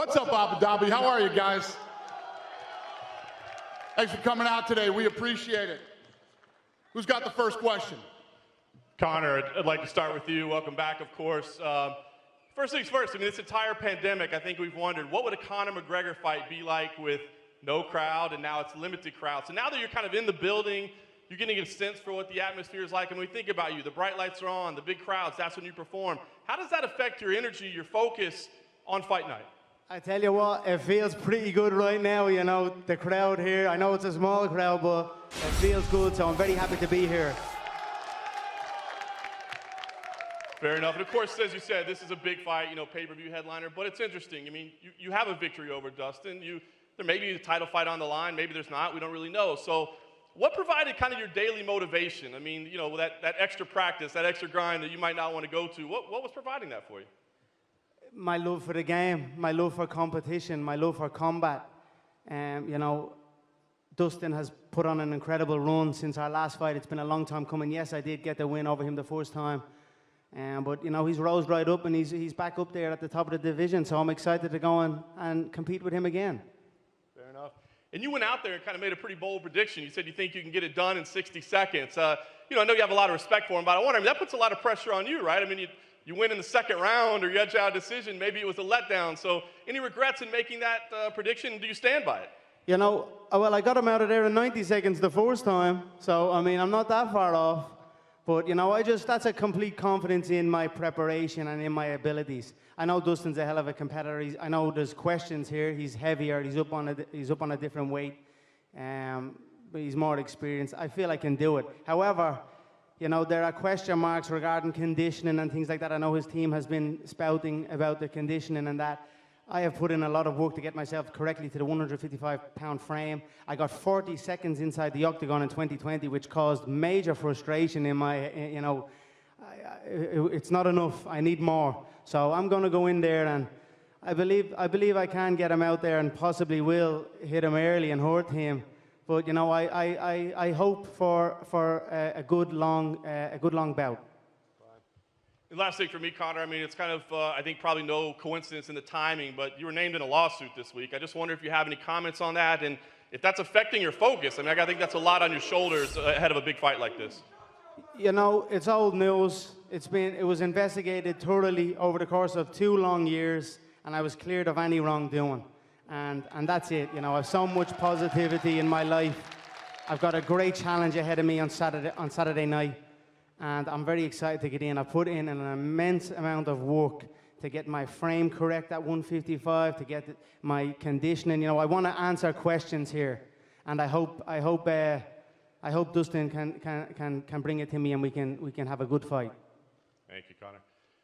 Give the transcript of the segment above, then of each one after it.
What's up, Abu Dhabi? How are you guys? Thanks for coming out today. We appreciate it. Who's got the first question? Conor, I'd like to start with you. Welcome back, of course. First things first, I mean, this entire pandemic, I think we've wondered, what would a Conor McGregor fight be like with no crowd, and now it's limited crowd? So now that you're kind of in the building, you're getting a sense for what the atmosphere is like. And when we think about you, the bright lights are on, the big crowds, that's when you perform. How does that affect your energy, your focus on fight night? I tell you what, it feels pretty good right now, you know, the crowd here. I know it's a small crowd, but it feels good, so I'm very happy to be here. Fair enough. And of course, as you said, this is a big fight, you know, pay-per-view headliner, but it's interesting. I mean, you have a victory over Dustin. There may be a title fight on the line, maybe there's not, we don't really know. So what provided kind of your daily motivation? I mean, you know, that extra practice, that extra grind that you might not want to go to, what was providing that for you? My love for the game, my love for competition, my love for combat. You know, Dustin has put on an incredible run since our last fight. It's been a long time coming. Yes, I did get the win over him the first time. But, you know, he's rose right up and he's back up there at the top of the division. So I'm excited to go and compete with him again. Fair enough. And you went out there and kind of made a pretty bold prediction. You said you think you can get it done in 60 seconds. You know, I know you have a lot of respect for him, but I wonder, I mean, that puts a lot of pressure on you, right? I mean, you win in the second round or you edge out a decision. Maybe it was a letdown. So any regrets in making that prediction? Do you stand by it? You know, well, I got him out of there in 90 seconds the first time. So, I mean, I'm not that far off. But, you know, that's a complete confidence in my preparation and in my abilities. I know Dustin's a hell of a competitor. I know there's questions here. He's heavier. He's up on a different weight. But he's more experienced. I feel I can do it. However, you know, there are question marks regarding conditioning and things like that. I know his team has been spouting about the conditioning and that. I have put in a lot of work to get myself correctly to the 155-pound frame. I got 40 seconds inside the octagon in 2020, which caused major frustration in my, you know, it's not enough. I need more. So I'm going to go in there, and I believe I can get him out there and possibly will hit him early and hurt him. But, you know, I hope for a good long bout. And last thing for me, Conor, I mean, it's kind of, I think probably no coincidence in the timing, but you were named in a lawsuit this week. I just wonder if you have any comments on that and if that's affecting your focus. I mean, I think that's a lot on your shoulders ahead of a big fight like this. You know, it's old news. It was investigated thoroughly over the course of 2 long years, and I was cleared of any wrongdoing. And that's it. You know, I have so much positivity in my life. I've got a great challenge ahead of me on Saturday night. And I'm very excited to get in. I put in an immense amount of work to get my frame correct at 155, to get my conditioning. You know, I want to answer questions here, and I hope Dustin can bring it to me, and we can have a good fight. Thank you, Conor.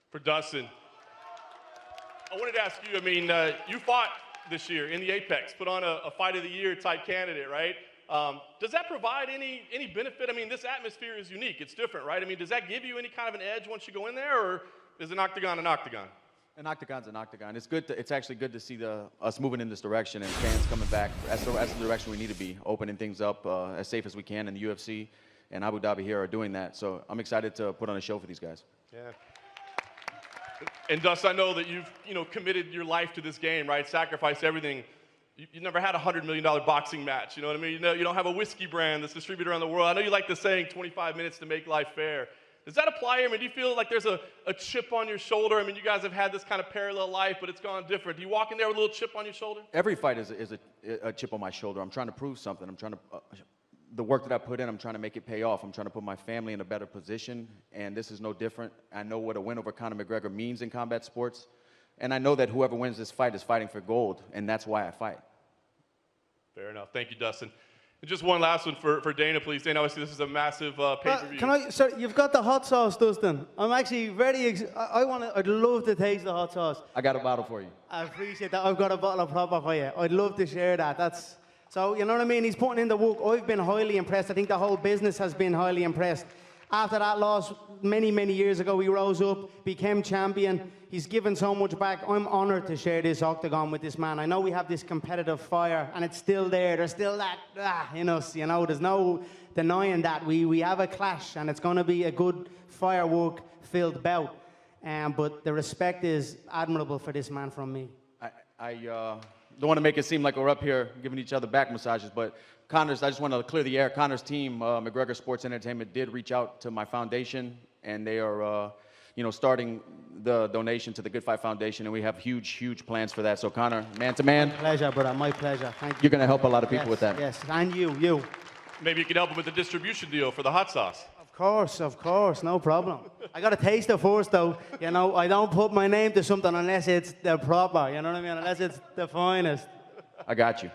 For Dustin, I wanted to ask you. I mean, you fought this year in the Apex, put on a Fight of the Year type candidate, right? Does that provide any benefit? I mean, this atmosphere is unique. It's different, right? I mean, does that give you any kind of an edge once you go in there, or is an octagon an octagon? An octagon's an octagon. It's good. It's actually good to see us moving in this direction and fans coming back. That's the direction we need to be, opening things up as safe as we can. And the UFC and Abu Dhabi here are doing that. So I'm excited to put on a show for these guys. Yeah. And Dustin, I know that you've committed your life to this game, right? Sacrificed everything. You never had a $100 million boxing match, you know what I mean? You don't have a whiskey brand that's distributed around the world. I know you like the saying, 25 minutes to make life fair. Does that apply here? I mean, do you feel like there's a chip on your shoulder? I mean, you guys have had this kind of parallel life, but it's gone different. Do you walk in there with a little chip on your shoulder? Every fight is a chip on my shoulder. I'm trying to prove something. I'm trying to, the work that I put in, I'm trying to make it pay off. I'm trying to put my family in a better position, and this is no different. I know what a win over Conor McGregor means in combat sports, and I know that whoever wins this fight is fighting for gold, and that's why I fight. Fair enough. Thank you, Dustin. And just one last one for Dana, please. Dana, obviously this is a massive pay-per-view. Sir, you've got the hot sauce, Dustin. I'm actually I'd love to taste the hot sauce. I got a bottle for you. I appreciate that. I've got a bottle of proper for you. I'd love to share that. So, you know what I mean? He's putting in the work. I've been highly impressed. I think the whole business has been highly impressed. After that loss many, many years ago, he rose up, became champion. He's given so much back. I'm honored to share this octagon with this man. I know we have this competitive fire, and it's still there. There's still that in us, you know. There's no denying that. We have a clash, and it's going to be a good firework-filled bout. But the respect is admirable for this man from me. I don't want to make it seem like we're up here giving each other back massages, but Conor's, I just want to clear the air. Conor's team, McGregor Sports Entertainment, did reach out to my foundation, and they are, starting the donation to the Good Fight Foundation, and we have huge plans for that. So Conor, man to man. My pleasure, brother. My pleasure. Thank you. You're going to help a lot of people Yes, with that. Yes, and you. Maybe you could help him with the distribution deal for the hot sauce. Of course, no problem. I got to taste it first, though. I don't put my name to something unless it's the proper, you know what I mean? Unless it's the finest. I got you.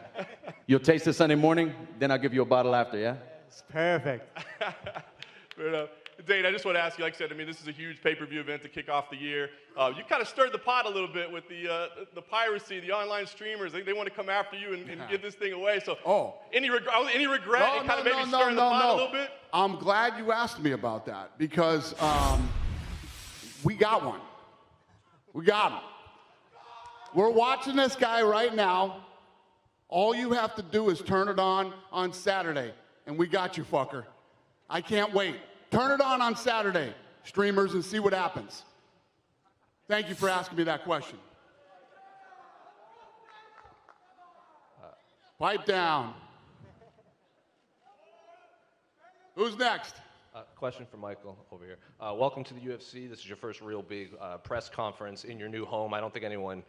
You'll taste it Sunday morning, then I'll give you a bottle after, yeah? It's perfect. Fair enough. Dane, I just want to ask you, like I said, this is a huge pay-per-view event to kick off the year. You kind of stirred the pot a little bit with the piracy, the online streamers. They want to come after you and give this thing away. So, any regret in kind of maybe stirring the pot a little bit? I'm glad you asked me about that because we got one. We got him. We're watching this guy right now. All you have to do is turn it on Saturday, and we got you, fucker. I can't wait. Turn it on Saturday, streamers, and see what happens. Thank you for asking me that question. Pipe down. Who's next? Question for Michael over here. Welcome to the UFC. This is your first real big press conference in your new home. I don't think anyone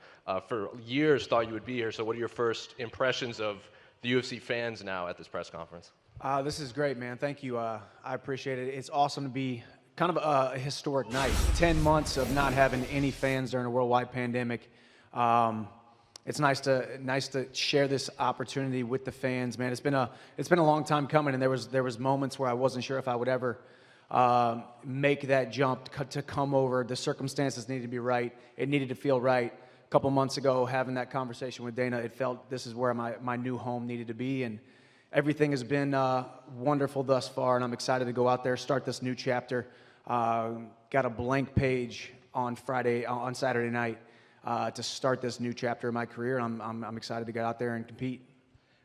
for years thought you would be here. So what are your first impressions of the UFC fans now at this press conference? This is great, man. Thank you. I appreciate it. It's awesome to be kind of a historic night. 10 months of not having any fans during a worldwide pandemic. It's nice to share this opportunity with the fans, man. It's been a long time coming, and there was moments where I wasn't sure if I would ever make that jump to come over. The circumstances needed to be right. It needed to feel right. A couple months ago, having that conversation with Dana, it felt this is where my new home needed to be, and everything has been wonderful thus far, and I'm excited to go out there, start this new chapter. Got a blank page on Saturday night to start this new chapter of my career. I'm excited to get out there and compete.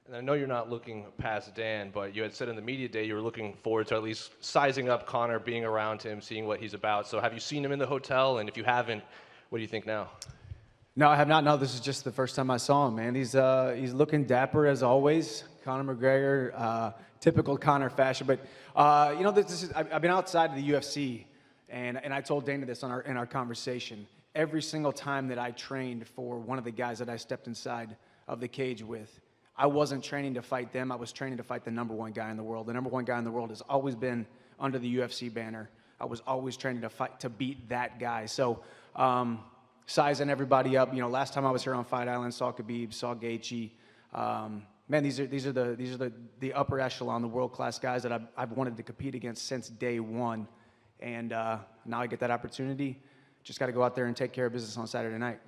And I know you're not looking past Dan, but you had said in the media day you were looking forward to at least sizing up Conor, being around him, seeing what he's about. So have you seen him in the hotel? And if you haven't, what do you think now? No, I have not. No, this is just the first time I saw him, man. He's looking dapper as always. Conor McGregor, typical Conor fashion. But I've been outside of the UFC, and I told Dana this in our conversation. Every single time that I trained for one of the guys that I stepped inside of the cage with, I wasn't training to fight them. I was training to fight the number one guy in the world. The number one guy in the world has always been under the UFC banner. I was always training to fight to beat that guy. So. Sizing everybody up. Last time I was here on Fight Island, saw Khabib, saw Gaethje. Man, these are the upper echelon, the world-class guys that I've wanted to compete against since day one. And now I get that opportunity. Just got to go out there and take care of business on Saturday night.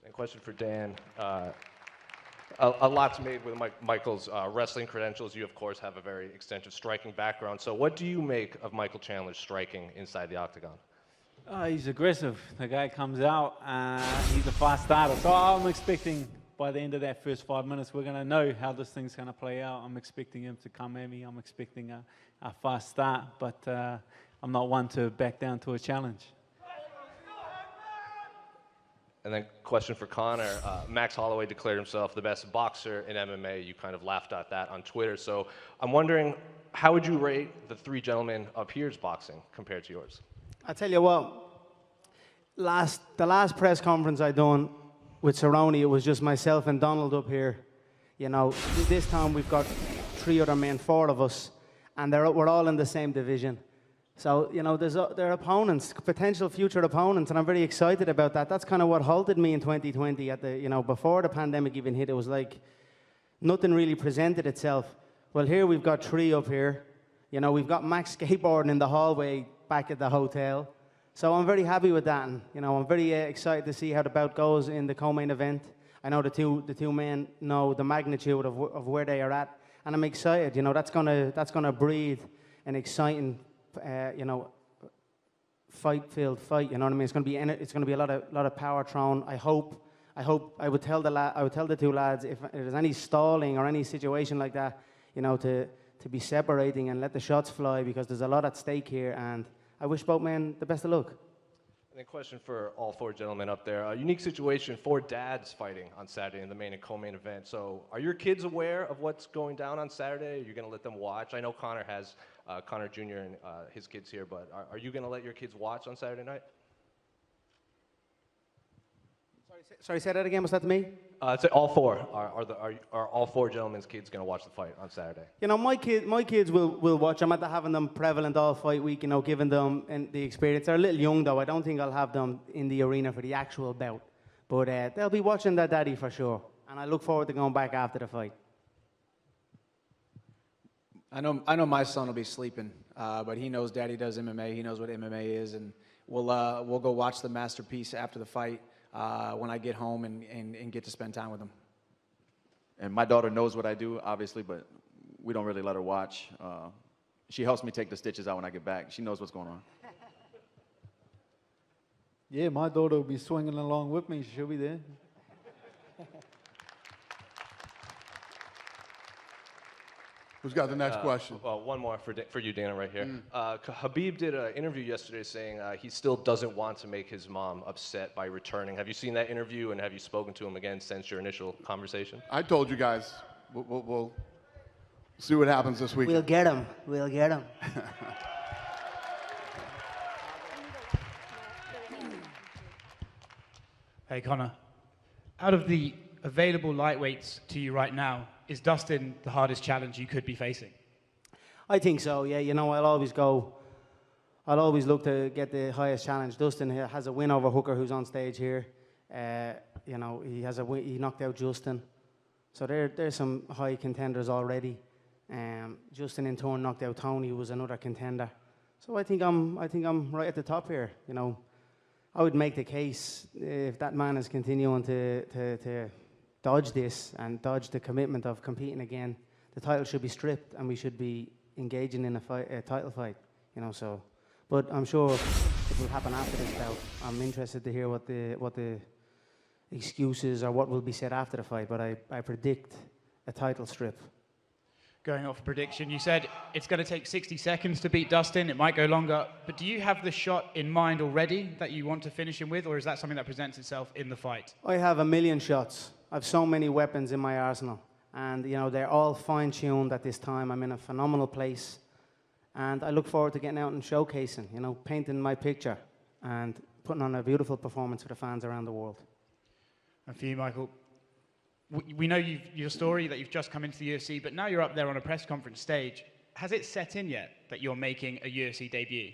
And question for Dan. A lot's made with Michael's wrestling credentials. You, of course, have a very extensive striking background. So what do you make of Michael Chandler's striking inside the octagon? He's aggressive. The guy comes out, he's a fast starter. So I'm expecting by the end of that first 5 minutes, we're going to know how this thing's going to play out. I'm expecting him to come at me. I'm expecting a fast start, but I'm not one to back down to a challenge. And then question for Conor. Max Holloway declared himself the best boxer in MMA. You kind of laughed at that on Twitter. So I'm wondering, how would you rate the three gentlemen up here's boxing compared to yours? I tell you what, the last press conference I done with Cerrone, it was just myself and Donald up here. This time we've got 3 other men, 4 of us, and we're all in the same division. So, they're opponents, potential future opponents, and I'm very excited about that. That's kind of what halted me in 2020 before the pandemic even hit. It was like nothing really presented itself. Well, here we've got 3 up here. We've got Max skateboarding in the hallway back at the hotel. So I'm very happy with that. And, I'm very excited to see how the bout goes in the co-main event. I know the two men know the magnitude of where they are at. And I'm excited. That's gonna breed an exciting, fight-filled fight. You know what I mean? It's gonna be a lot of power thrown. I would tell the 2 lads if there's any stalling or any situation like that, to be separating and let the shots fly, because there's a lot at stake here, and I wish both men the best of luck. And a question for all four gentlemen up there. A unique situation for dads fighting on Saturday in the main and co-main event. So are your kids aware of what's going down on Saturday? Are you going to let them watch? I know Conor has Conor Jr. and his kids here, but are you going to let your kids watch on Saturday night? Sorry, say that again. Was that to me? So all four. Are all four gentlemen's kids going to watch the fight on Saturday? You know, my kids will watch. I'm at having them prevalent all fight week, you know, giving them the experience. They're a little young, though. I don't think I'll have them in the arena for the actual bout. But they'll be watching their daddy for sure. And I look forward to going back after the fight. I know my son will be sleeping, but he knows Daddy does MMA. He knows what MMA is, and we'll go watch the masterpiece after the fight when I get home and get to spend time with him. And my daughter knows what I do, obviously, but we don't really let her watch. She helps me take the stitches out when I get back. She knows what's going on. Yeah, my daughter will be swinging along with me. She'll be there. Who's got the next question? Well, one more for you, Dana, right here. Habib did an interview yesterday saying he still doesn't want to make his mom upset by returning. Have you seen that interview, and have you spoken to him again since your initial conversation? I told you guys, we'll see what happens this week. We'll get him. We'll get him. Hey, Conor. Out of the available lightweights to you right now, is Dustin the hardest challenge you could be facing? I think so, yeah. You know, I'll always look to get the highest challenge. Dustin has a win over Hooker, who's on stage here. You know, he knocked out Justin. So there's some high contenders already. Justin in turn knocked out Tony, who was another contender. So I think I'm right at the top here. You know, I would make the case if that man is continuing to dodge this and dodge the commitment of competing again, the title should be stripped and we should be engaging in a title fight. You know, so. But I'm sure it will happen after this bout. I'm interested to hear what the excuses or what will be said after the fight. But I predict a title strip. Going off a prediction, you said it's going to take 60 seconds to beat Dustin. It might go longer. But do you have the shot in mind already that you want to finish him with, or is that something that presents itself in the fight? I have a million shots. I have so many weapons in my arsenal. And, you know, they're all fine-tuned at this time. I'm in a phenomenal place. And I look forward to getting out and showcasing, you know, painting my picture and putting on a beautiful performance for the fans around the world. And for you, Michael, we know your story, that you've just come into the UFC, but now you're up there on a press conference stage. Has it set in yet that you're making a UFC debut?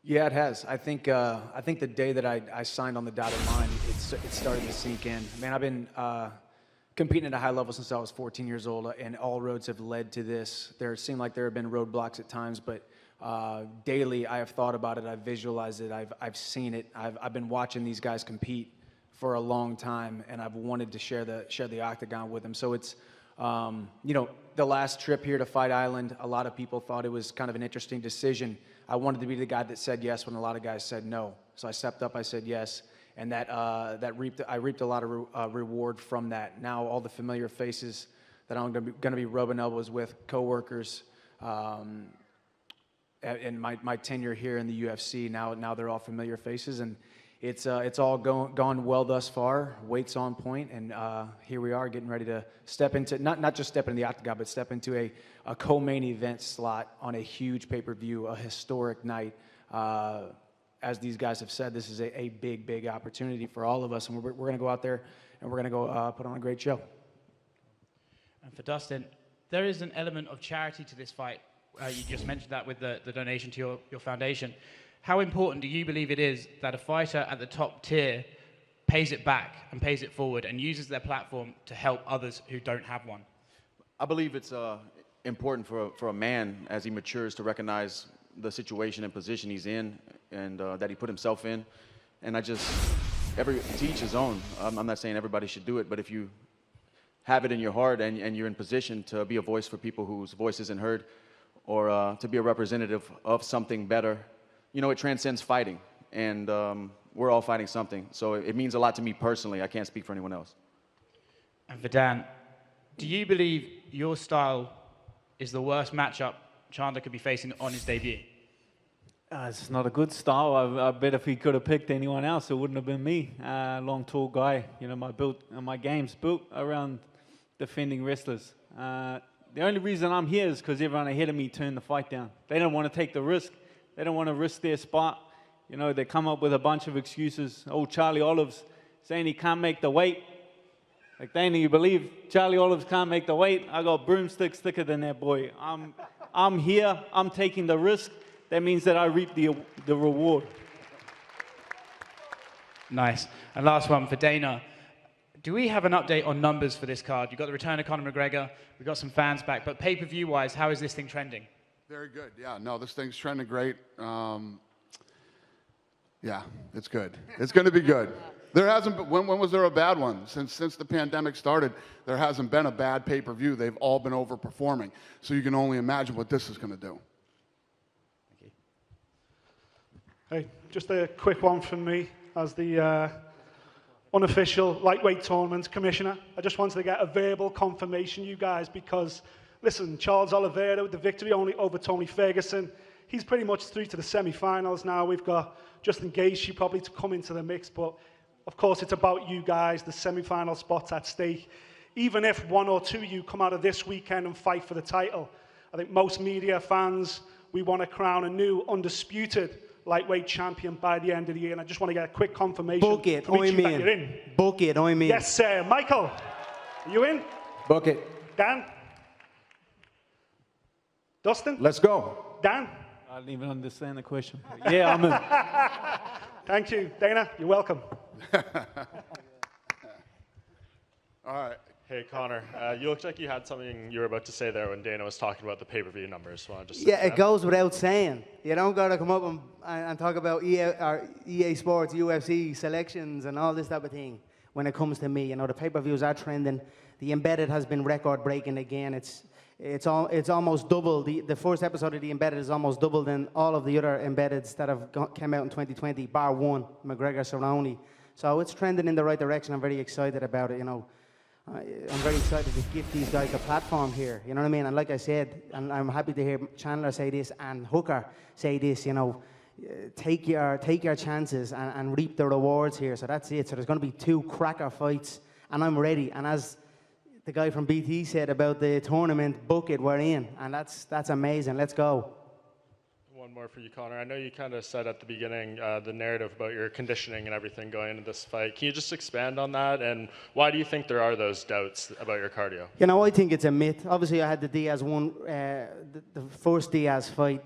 Yeah, it has. I think the day that I signed on the dotted line, it started to sink in. Man, I've been competing at a high level since I was 14 years old, and all roads have led to this. There seem like there have been roadblocks at times, but daily I have thought about it, I've visualized it, I've seen it. I've been watching these guys compete for a long time, and I've wanted to share the octagon with them. So it's, you know, the last trip here to Fight Island, a lot of people thought it was kind of an interesting decision. I wanted to be the guy that said yes when a lot of guys said no. So I stepped up, I said yes, and I reaped a lot of reward from that. Now all the familiar faces that I'm going to be rubbing elbows with, coworkers, and my tenure here in the UFC, now they're all familiar faces, and it's all gone well thus far. Weight's on point, and here we are getting ready to step into, not just step into the octagon, but step into a co-main event slot on a huge pay-per-view, a historic night. As these guys have said, this is a big opportunity for all of us, and we're going to go out there and we're going to go put on a great show. And for Dustin, there is an element of charity to this fight. You just mentioned that with the donation to your foundation. How important do you believe it is that a fighter at the top tier pays it back and pays it forward and uses their platform to help others who don't have one? I believe it's important for a man as he matures to recognize the situation and position he's in and that he put himself in. And to each his own. I'm not saying everybody should do it, but if you have it in your heart and you're in position to be a voice for people whose voice isn't heard, or to be a representative of something better, you know, it transcends fighting, and we're all fighting something. So it means a lot to me personally. I can't speak for anyone else. And for Dan, do you believe your style is the worst matchup Chandler could be facing on his debut? It's not a good style. I bet if he could have picked anyone else, it wouldn't have been me. Long, tall guy. You know, my game's built around defending wrestlers. The only reason I'm here is because everyone ahead of me turned the fight down. They don't want to take the risk. They don't want to risk their spot. You know, they come up with a bunch of excuses. Old Charlie Olives saying he can't make the weight. Like, Dana, you believe Charlie Olives can't make the weight? I got broomsticks thicker than that boy. I'm here. I'm taking the risk. That means that I reap the reward. Nice. And last one for Dana. Do we have an update on numbers for this card? You've got the return of Conor McGregor. We've got some fans back. But pay-per-view wise, how is this thing trending? Very good. Yeah, no, this thing's trending great. Yeah, it's good. It's going to be good. There hasn't been, when was there a bad one? Since the pandemic started, there hasn't been a bad pay-per-view. They've all been overperforming. So you can only imagine what this is going to do. Hey, just a quick one from me as the unofficial lightweight tournament commissioner. I just wanted to get a verbal confirmation, you guys, because, listen, Charles Oliveira with the victory only over Tony Ferguson. He's pretty much through to the semi-finals now. We've got Justin Gaethje probably to come into the mix, but of course it's about you guys, the semi-final spots at stake. Even if one or two of you come out of this weekend and fight for the title, I think most media fans, we want to crown a new undisputed lightweight champion by the end of the year, and I just want to get a quick confirmation Book it, from each of you that I'm you're in. in. Book it, I'm in. Yes, sir. Michael, are you in? Book it. Dan? Dustin? Let's go. Dan? I didn't even understand the question. Yeah, I'm in. Thank you. Dana, you're welcome. All right. Hey, Conor, you looked like you had something you were about to say there when Dana was talking about the pay-per-view numbers. So I just Yeah, it goes without saying. You don't got to come up and talk about EA Sports, UFC selections and all this type of thing when it comes to me. You know, the pay-per-views are trending. The Embedded has been record-breaking again. It's almost double. The first episode of The Embedded is almost double than all of the other Embeddeds that have came out in 2020, bar one, McGregor Cerrone. So it's trending in the right direction. I'm very excited about it, you know. I'm very excited to give these guys a platform here, you know what I mean? And like I said, and I'm happy to hear Chandler say this and Hooker say this, you know, take your chances and reap the rewards here. So that's it. So there's going to be 2 cracker fights, and I'm ready. And as the guy from BT said about the tournament, book it, we're in. And that's amazing. Let's go. One more for you, Conor. I know you kind of said at the beginning the narrative about your conditioning and everything going into this fight. Can you just expand on that? And why do you think there are those doubts about your cardio? You know, I think it's a myth. Obviously, I had the Diaz one, the first Diaz fight.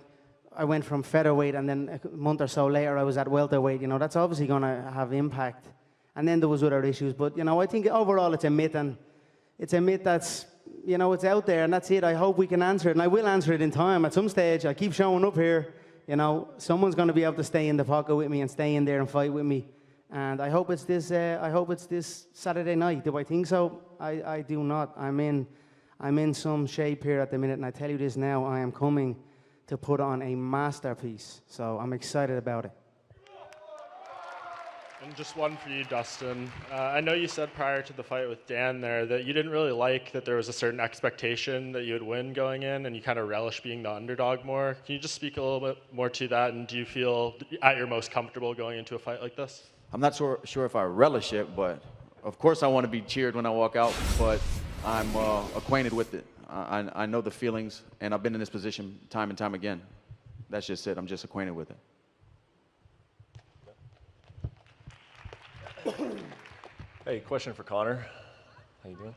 I went from featherweight, and then a month or so later, I was at welterweight. You know, that's obviously going to have impact. And then there was other issues. But, you know, I think overall it's a myth, and it's a myth that's, you know, it's out there, and that's it. I hope we can answer it, and I will answer it in time. At some stage, I keep showing up here. You know, someone's going to be able to stay in the pocket with me and stay in there and fight with me. And I hope it's this. I hope it's this Saturday night. Do I think so? I do not. I'm in some shape here at the minute, and I tell you this now. I am coming to put on a masterpiece. So I'm excited about it. And just one for you, Dustin. I know you said prior to the fight with Dan there that you didn't really like that there was a certain expectation that you would win going in, and you kind of relish being the underdog more. Can you just speak a little bit more to that, and do you feel at your most comfortable going into a fight like this? I'm not sure if I relish it, but of course I want to be cheered when I walk out, but I'm acquainted with it. I know the feelings, and I've been in this position time and time again. That's just it. I'm just acquainted with it. Hey, question for Conor. How you doing?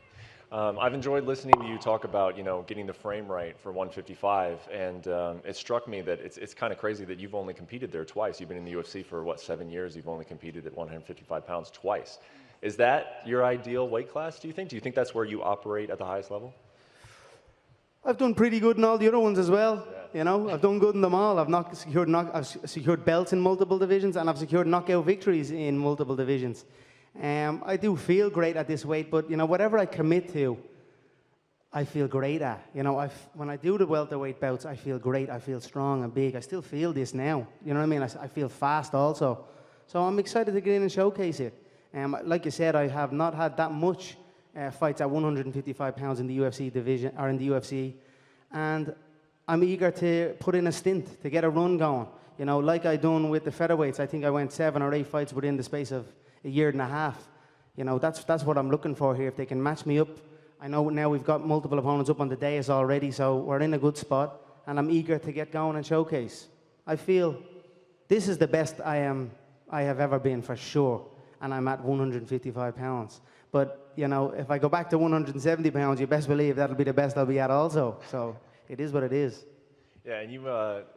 I've enjoyed listening to you talk about, you know, getting the frame right for 155, and it struck me that it's kind of crazy that you've only competed there twice. You've been in the UFC for, what, 7 years? You've only competed at 155 pounds twice. Is that your ideal weight class, do you think? Do you think that's where you operate at the highest level? I've done pretty good in all the other ones as well. Yeah. You know, I've done good in them all. I've secured belts in multiple divisions, and I've secured knockout victories in multiple divisions. I do feel great at this weight, but you know, whatever I commit to, I feel great at. You know, when I do the welterweight bouts, I feel great. I feel strong and big. I still feel this now. You know what I mean? I feel fast also. So I'm excited to get in and showcase it. Like you said, I have not had that much fights at 155 pounds in the UFC division or in the UFC, and I'm eager to put in a stint, to get a run going. You know, like I done with the featherweights. I think I went 7 or 8 fights within the space of a year and a half. You know, that's what I'm looking for here. If they can match me up, I know now we've got multiple opponents up on the dais already, so we're in a good spot, and I'm eager to get going and showcase. I feel this is the best I have ever been for sure, and I'm at 155 pounds. But, you know, if I go back to 170 pounds, you best believe that'll be the best I'll be at also. So it is what it is. Yeah, and you,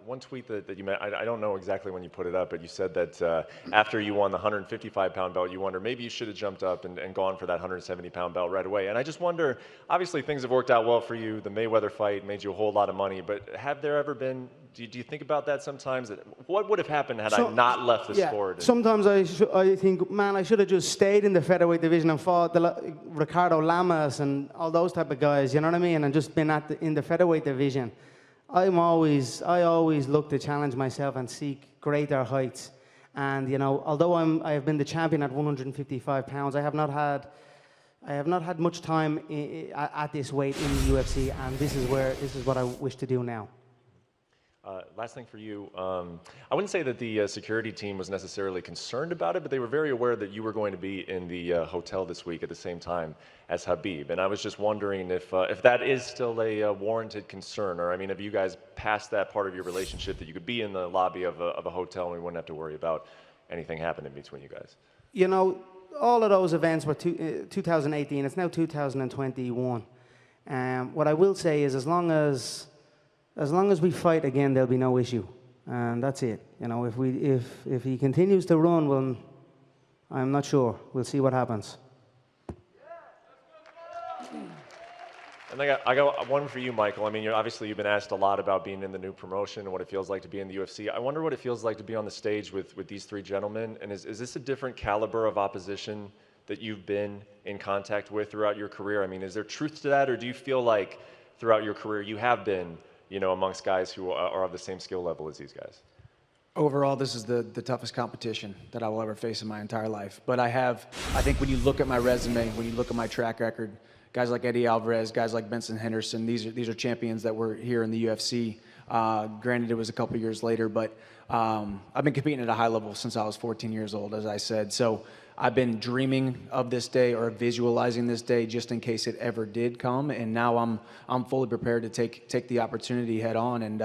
one tweet that you made, I don't know exactly when you put it up, but you said that after you won the 155-pound belt, you wonder maybe you should have jumped up and gone for that 170-pound belt right away. And I just wonder, obviously things have worked out well for you. The Mayweather fight made you a whole lot of money, but have there ever been, do you think about that sometimes? What would have happened had I not left the sport? Sometimes I think, man, I should have just stayed in the featherweight division and fought Ricardo Lamas and all those type of guys, you know what I mean? And just been in the featherweight division. I always look to challenge myself and seek greater heights. And, you know, although I have been the champion at 155 pounds, I have not had much time at this weight in the UFC, and this is what I wish to do now. Last thing for you, I wouldn't say that the security team was necessarily concerned about it, but they were very aware that you were going to be in the hotel this week at the same time as Khabib. And I was just wondering if that is still a warranted concern, or I mean, have you guys passed that part of your relationship that you could be in the lobby of a hotel and we wouldn't have to worry about anything happening between you guys? You know, all of those events were 2018. It's now 2021. What I will say is, as long as we fight again, there'll be no issue, and that's it. You know, if he continues to run, well, I'm not sure. We'll see what happens. And I got one for you, Michael. I mean, obviously you've been asked a lot about being in the new promotion and what it feels like to be in the UFC. I wonder what it feels like to be on the stage with these three gentlemen. And is this a different caliber of opposition that you've been in contact with throughout your career? I mean, is there truth to that, or do you feel like throughout your career you have been, you know, amongst guys who are of the same skill level as these guys? Overall, this is the toughest competition that I will ever face in my entire life. But I think when you look at my resume, when you look at my track record, guys like Eddie Alvarez, guys like Benson Henderson, these are champions that were here in the UFC. Granted, it was a couple years later, but I've been competing at a high level since I was 14 years old, as I said. So I've been dreaming of this day or visualizing this day just in case it ever did come. And now I'm fully prepared to take the opportunity head on. And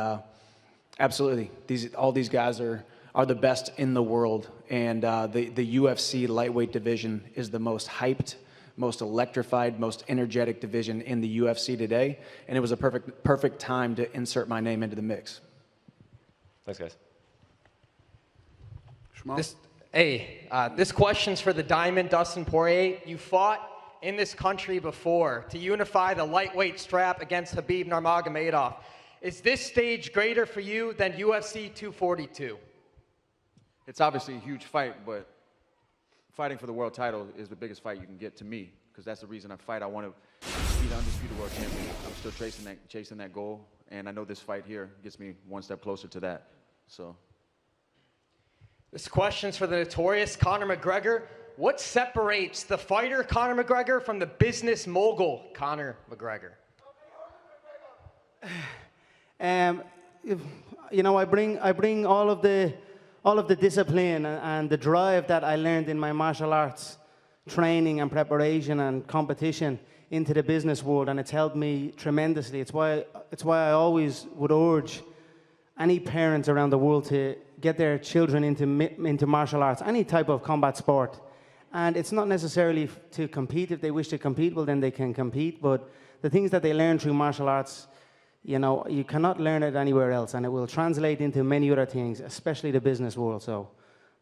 absolutely, all these guys are the best in the world. And the UFC lightweight division is the most hyped, most electrified, most energetic division in the UFC today. And it was a perfect time to insert my name into the mix. Thanks, guys. This question's for the Diamond, Dustin Poirier. You fought in this country before to unify the lightweight strap against Khabib Nurmagomedov. Is this stage greater for you than UFC 242? It's obviously a huge fight, but fighting for the world title is the biggest fight you can get to me, because that's the reason I fight. I want to be the undisputed world champion. I'm still chasing that goal, and I know this fight here gets me one step closer to that. So. This question's for the notorious Conor McGregor. What separates the fighter Conor McGregor from the business mogul Conor McGregor? You know, I bring all of the discipline and the drive that I learned in my martial arts training and preparation and competition into the business world, and it's helped me tremendously. It's why I always would urge any parents around the world to get their children into martial arts, any type of combat sport. And it's not necessarily to compete. If they wish to compete, well, then they can compete. But the things that they learn through martial arts, you know, you cannot learn it anywhere else, and it will translate into many other things, especially the business world. So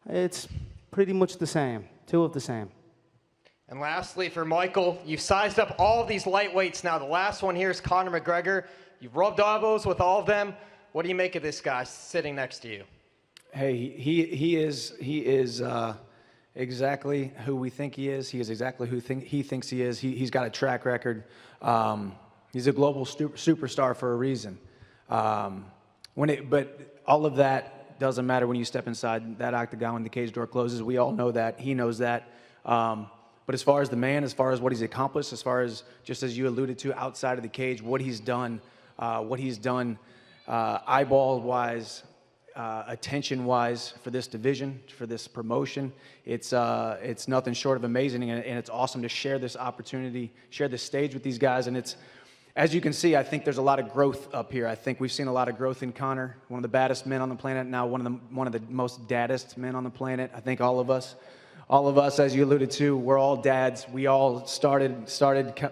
it's pretty much the same, two of the same. And lastly, for Michael, you've sized up all of these lightweights now. The last one here is Conor McGregor. You've rubbed elbows with all of them. What do you make of this guy sitting next to you? Hey, he is exactly who we think he is. He is exactly who he thinks he is. He's got a track record. He's a global superstar for a reason. But all of that doesn't matter when you step inside that octagon when the cage door closes. We all know that. He knows that. But as far as the man, as far as what he's accomplished, as far as, just as you alluded to, outside of the cage, what he's done eyeball-wise, attention-wise for this division, for this promotion. It's nothing short of amazing, and it's awesome to share this opportunity, share this stage with these guys. And it's, as you can see, I think there's a lot of growth up here. I think we've seen a lot of growth in Conor, one of the baddest men on the planet, now one of the most daddest men on the planet. I think all of us, as you alluded to, we're all dads. We all started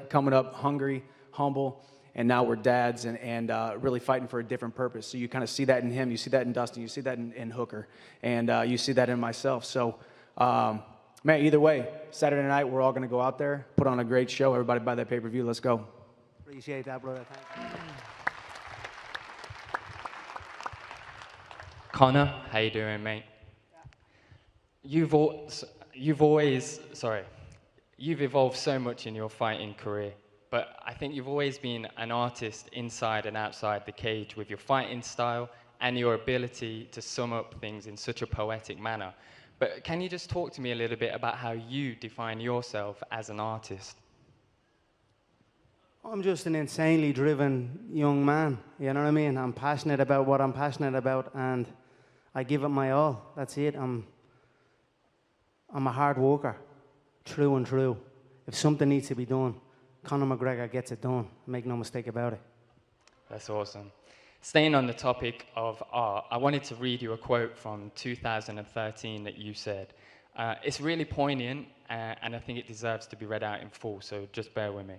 coming up hungry, humble, and now we're dads and really fighting for a different purpose. So you kind of see that in him, you see that in Dustin, you see that in Hooker, and you see that in myself. So, man, either way, Saturday night, we're all going to go out there, put on a great show. Everybody buy that pay-per-view. Let's go. Appreciate that, brother. Thank you. Conor, how you doing, mate? You've evolved so much in your fighting career, but I think you've always been an artist inside and outside the cage with your fighting style and your ability to sum up things in such a poetic manner. But can you just talk to me a little bit about how you define yourself as an artist? I'm just an insanely driven young man, you know what I mean? I'm passionate about what I'm passionate about, and I give it my all. That's it. I'm a hard worker, true and true. If something needs to be done, Conor McGregor gets it done. Make no mistake about it. That's awesome. Staying on the topic of art, I wanted to read you a quote from 2013 that you said. It's really poignant, and I think it deserves to be read out in full, so just bear with me.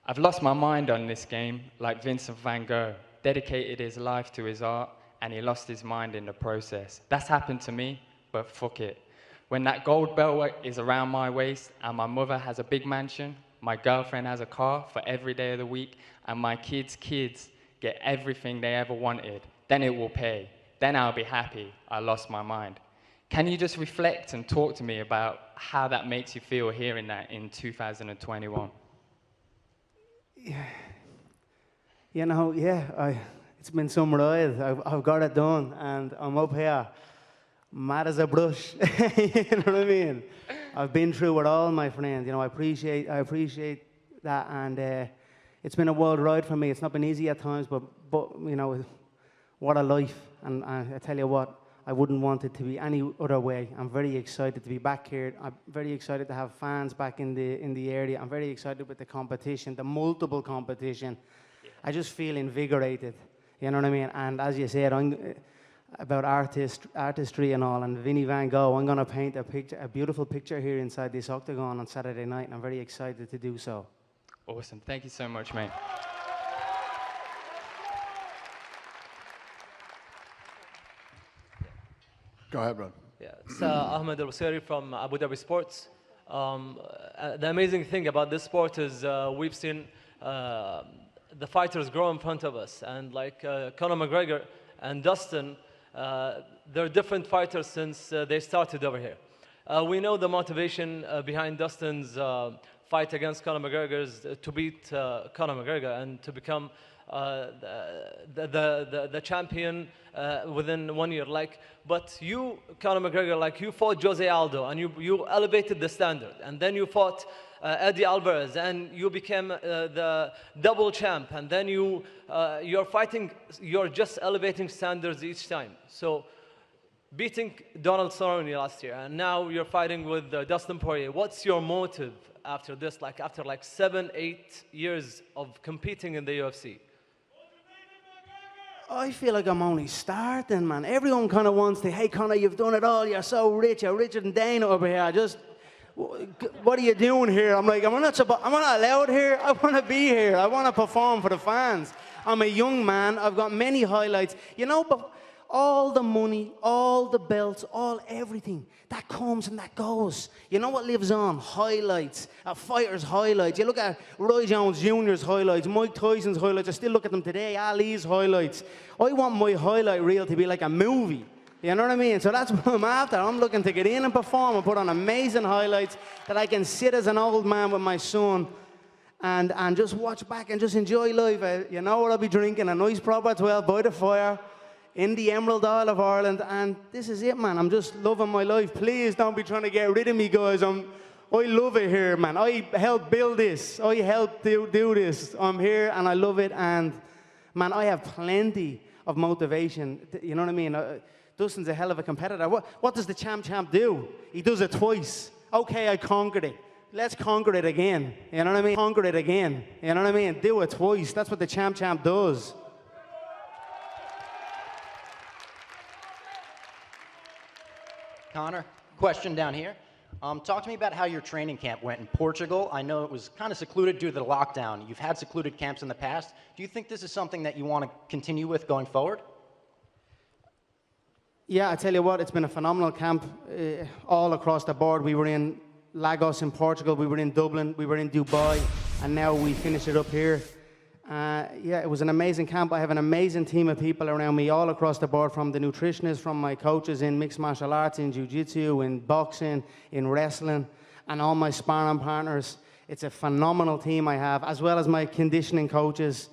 I've lost my mind on this game, like Vincent van Gogh, dedicated his life to his art, and he lost his mind in the process. That's happened to me, but fuck it. When that gold belt is around my waist, and my mother has a big mansion, my girlfriend has a car for every day of the week, and my kids' kids get everything they ever wanted, then it will pay. Then I'll be happy I lost my mind. Can you just reflect and talk to me about how that makes you feel hearing that in 2021? You know, it's been some ride. I've got it done, and I'm up here, mad as a brush. You know what I mean? I've been through it all, my friend. You know, I appreciate that, and it's been a wild ride for me. It's not been easy at times, but you know, what a life. And I tell you what, I wouldn't want it to be any other way. I'm very excited to be back here. I'm very excited to have fans back in the area. I'm very excited with the competition, the multiple competition. I just feel invigorated. You know what I mean? And as you said, about artistry and all, and Vinnie Van Gogh, I'm going to paint a beautiful picture here inside this octagon on Saturday night, and I'm very excited to do so. Awesome. Thank you so much, mate. Go ahead, bro. Yeah, it's Ahmed Al-Wasiri from Abu Dhabi Sports. The amazing thing about this sport is we've seen the fighters grow in front of us. And like Conor McGregor and Dustin, they're different fighters since they started over here. We know the motivation behind Dustin's fight against Conor McGregor is to beat Conor McGregor and to become the champion within 1 year. But you, Conor McGregor, you fought Jose Aldo and you elevated the standard, and then you fought Eddie Alvarez and you became the double champ, and then you're just elevating standards each time. So beating Donald Cerrone last year, and now you're fighting with Dustin Poirier. What's your motive after this, after 7-8 years of competing in the UFC? I feel like I'm only starting, man. Everyone kind of wants to, hey, Conor, you've done it all. You're so rich. You're richer than Dana over here. What are you doing here? I'm like, I'm not allowed here. I want to be here. I want to perform for the fans. I'm a young man. I've got many highlights. You know, but all the money, all the belts, everything, that comes and that goes. You know what lives on? Highlights, a fighter's highlights. You look at Roy Jones Jr.'s highlights, Mike Tyson's highlights. I still look at them today, Ali's highlights. I want my highlight reel to be like a movie. You know what I mean? So that's what I'm after. I'm looking to get in and perform and put on amazing highlights that I can sit as an old man with my son and just watch back and just enjoy life. You know what I'll be drinking? A nice proper 12 by the fire in the Emerald Isle of Ireland, and this is it, man. I'm just loving my life. Please don't be trying to get rid of me, guys. I love it here, man. I helped build this. I helped do this. I'm here, and I love it, and, man, I have plenty of motivation. You know what I mean? Dustin's a hell of a competitor. What does the champ do? He does it twice. Okay, I conquered it. Let's conquer it again. You know what I mean? Conquer it again. You know what I mean? Do it twice. That's what the champ does. Conor, question down here. Talk to me about how your training camp went in Portugal. I know it was kind of secluded due to the lockdown. You've had secluded camps in the past. Do you think this is something that you want to continue with going forward? Yeah, I tell you what, it's been a phenomenal camp all across the board. We were in Lagos in Portugal, we were in Dublin, we were in Dubai, and now we finish it up here. Yeah, it was an amazing camp. I have an amazing team of people around me all across the board, from the nutritionists, from my coaches in mixed martial arts, in jiu-jitsu, in boxing, in wrestling, and all my sparring partners. It's a phenomenal team I have, as well as my conditioning coaches.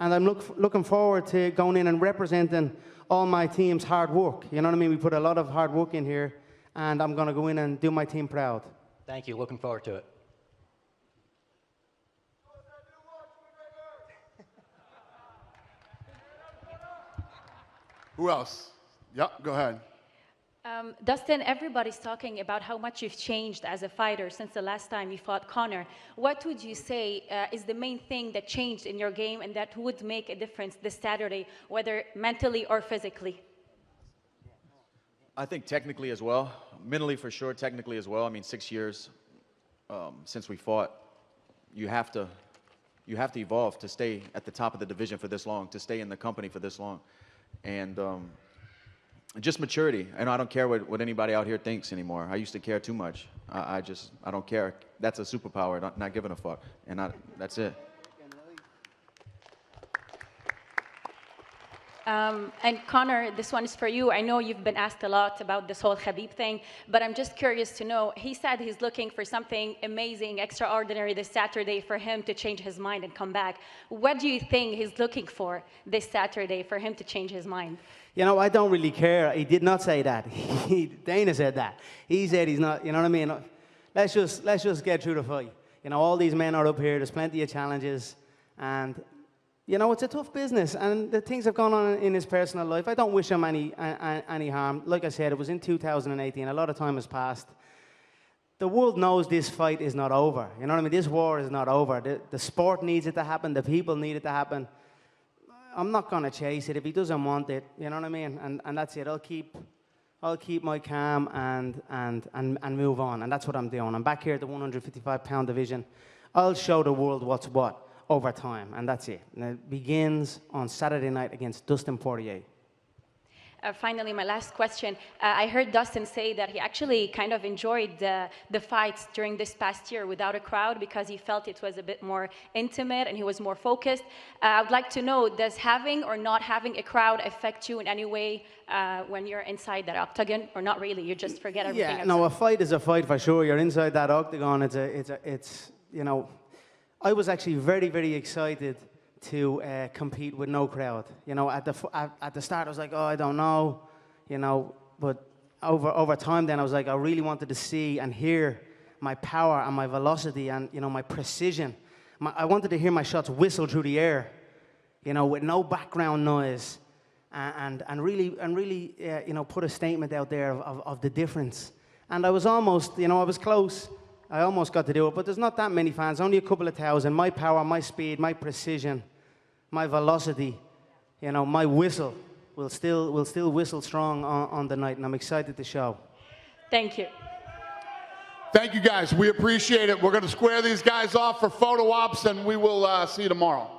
And I'm looking forward to going in and representing all my team's hard work. You know what I mean? We put a lot of hard work in here, and I'm going to go in and do my team proud. Thank you. Looking forward to it. Who else? Yep, go ahead. Dustin, everybody's talking about how much you've changed as a fighter since the last time you fought Conor. What would you say is the main thing that changed in your game and that would make a difference this Saturday, whether mentally or physically? I think technically as well. Mentally for sure, technically as well. I mean, 6 years since we fought. You have to evolve to stay at the top of the division for this long, to stay in the company for this long. And just maturity. And I don't care what anybody out here thinks anymore. I used to care too much. I don't care. That's a superpower, not giving a fuck. And that's it. And Conor, this one is for you. I know you've been asked a lot about this whole Khabib thing, but I'm just curious to know, he said he's looking for something amazing, extraordinary this Saturday for him to change his mind and come back. What do you think he's looking for this Saturday for him to change his mind? You know, I don't really care. He did not say that. Dana said that. He said he's not, you know what I mean? Let's just get through the fight. You know, all these men are up here. There's plenty of challenges. And you know, it's a tough business, and the things have gone on in his personal life. I don't wish him any harm. Like I said, it was in 2018. A lot of time has passed. The world knows this fight is not over. You know what I mean? This war is not over. The sport needs it to happen. The people need it to happen. I'm not going to chase it if he doesn't want it. You know what I mean? And that's it. I'll keep my calm and move on. And that's what I'm doing. I'm back here at the 155-pound division. I'll show the world what's what over time, and that's it. And it begins on Saturday night against Dustin Poirier. Finally, my last question. I heard Dustin say that he actually kind of enjoyed the fights during this past year without a crowd because he felt it was a bit more intimate and he was more focused. I would like to know, does having or not having a crowd affect you in any way when you're inside that octagon, or not really? You just forget everything. Yeah, no, a fight is a fight for sure. You're inside that octagon. It's you know, I was actually very, very excited to compete with no crowd. You know, at the start I was like, oh, I don't know, you know, but over time then I was like, I really wanted to see and hear my power and my velocity and, you know, my precision. I wanted to hear my shots whistle through the air, you know, with no background noise, and really you know, put a statement out there of the difference. And I was almost, you know, I was close. I almost got to do it, but there's not that many fans, only a couple of thousand. My power, my speed, my precision, my velocity, you know, my whistle will still whistle strong on the night, and I'm excited to show. Thank you. Thank you, guys. We appreciate it. We're going to square these guys off for photo ops, and we will see you tomorrow.